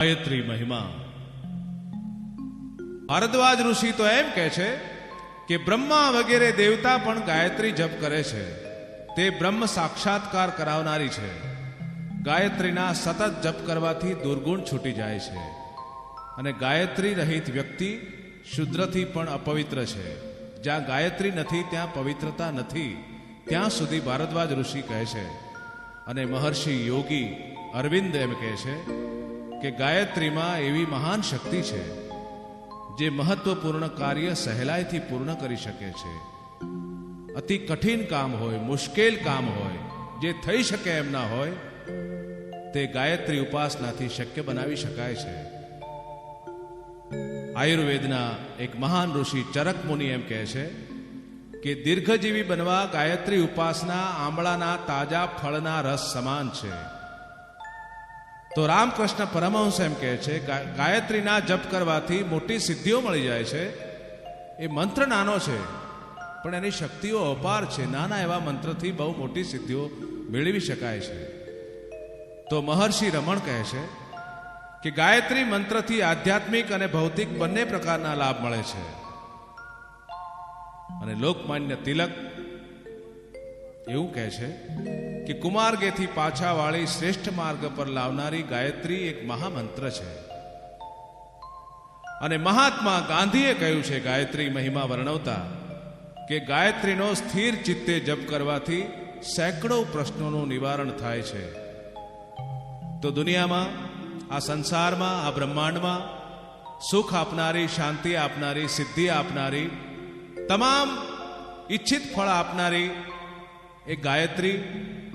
ગાયત્રી મહિમા. ભારદ્વાજ ઋષિ તો એમ કહે છે કે બ્રહ્મા વગેરે દેવતા પણ ગાયત્રી જપ કરે છે. તે બ્રહ્મ સાક્ષાત્કાર કરાવનારી છે. ગાયત્રીના સતત જપ કરવાથી દુર્ગુણ છૂટી જાય છે અને ગાયત્રી રહિત વ્યક્તિ શુદ્રથી પણ અપવિત્ર છે. જ્યાં ગાયત્રી નથી ત્યાં પવિત્રતા નથી, ત્યાં સુધી ભારદ્વાજ ઋષિ કહે છે. અને મહર્ષિ યોગી અરવિંદ એમ કહે છે કે ગાયત્રીમાં એવી મહાન શક્તિ છે જે મહત્વપૂર્ણ કાર્ય સહેલાઈથી પૂર્ણ કરી શકે છે. અતિ કઠિન કામ હોય, મુશ્કેલ કામ હોય, જે થઈ શકે એમ ના હોય, તે ગાયત્રી ઉપાસનાથી શક્ય બનાવી શકાય છે. આયુર્વેદના એક મહાન ઋષિ ચરક મુનિ એમ કહે છે કે દીર્ઘજીવી બનવા ગાયત્રી ઉપાસના આંબળાના તાજા ફળના રસ સમાન છે. તો રામકૃષ્ણ પરમહંસ એમ કહે છે ગાયત્રીના જપ કરવાથી મોટી સિદ્ધિઓ મળી જાય છે. એ મંત્ર નાનો છે પણ એની શક્તિઓ અપાર છે. નાના એવા મંત્રથી બહુ મોટી સિદ્ધિઓ મેળવી શકાય છે. તો મહર્ષિ રમણ કહે છે કે ગાયત્રી મંત્રથી આધ્યાત્મિક અને ભૌતિક બંને પ્રકારના લાભ મળે છે. અને લોકમાન્ય તિલક એવું કહે છે કે કુમાર્ગેથી પાછા વાળી શ્રેષ્ઠ માર્ગ પર લાવનારી ગાયત્રી એક મહામંત્ર છે. અને મહાત્મા ગાંધીએ કહ્યું છે ગાયત્રી મહિમા વર્ણવતા કે ગાયત્રીનો સ્થિર ચિત્તે જપ કરવાથી સેંકડો પ્રશ્નોનું નિવારણ થાય છે. તો દુનિયામાં, આ સંસારમાં, આ બ્રહ્માંડમાં સુખ આપનારી, શાંતિ આપનારી, સિદ્ધિ આપનારી, તમામ ઈચ્છિત ફળ આપનારી એ ગાયત્રી,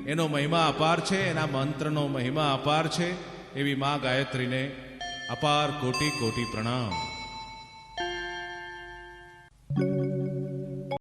એનો મહિમા અપાર છે, એના મંત્રનો મહિમા અપાર છે. એવી મા ગાયત્રીને અપાર કોટી કોટી પ્રણામ.